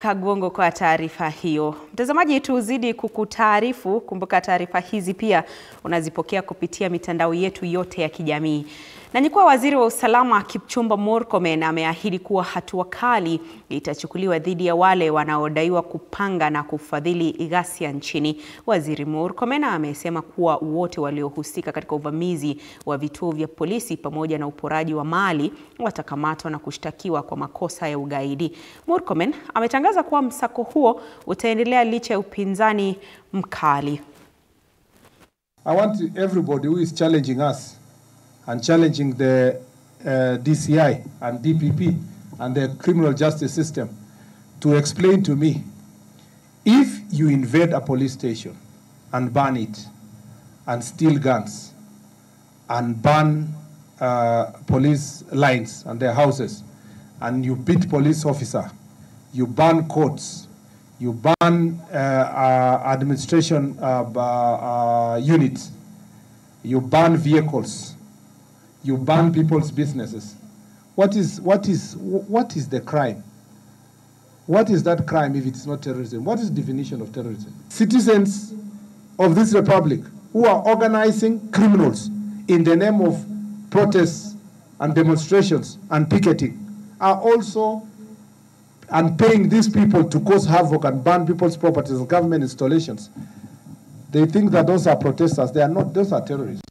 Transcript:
Kagongo kwa taarifa hiyo. Mtazamaji, tuzidi kukutaarifu, kumbuka taarifa hizi pia unazipokea kupitia mitandao yetu yote ya kijamii. Na ni kwa waziri wa usalama Kipchumba Murkomen ameahidi kuwa hatua kali itachukuliwa dhidi ya wale wanaodaiwa kupanga na kufadhili ghasia nchini. Waziri Murkomen amesema kuwa wote waliohusika katika uvamizi wa vituo vya polisi pamoja na uporaji wa mali watakamatwa na kushtakiwa kwa makosa ya ugaidi. Murkomen ametangaza kuwa msako huo utaendelea licha ya upinzani mkali. I want everybody who is challenging us and challenging the DCI and DPP and the criminal justice system to explain to me, if you invade a police station and burn it and steal guns and burn police lines and their houses, and you beat police officer, you burn courts, you burn administration units, you burn vehicles, you burn people's businesses. What is the crime? What is that crime if it's not terrorism? What is the definition of terrorism? Citizens of this republic who are organizing criminals in the name of protests and demonstrations and picketing are also paying these people to cause havoc and burn people's properties and government installations. They think that those are protesters. They are not. Those are terrorists.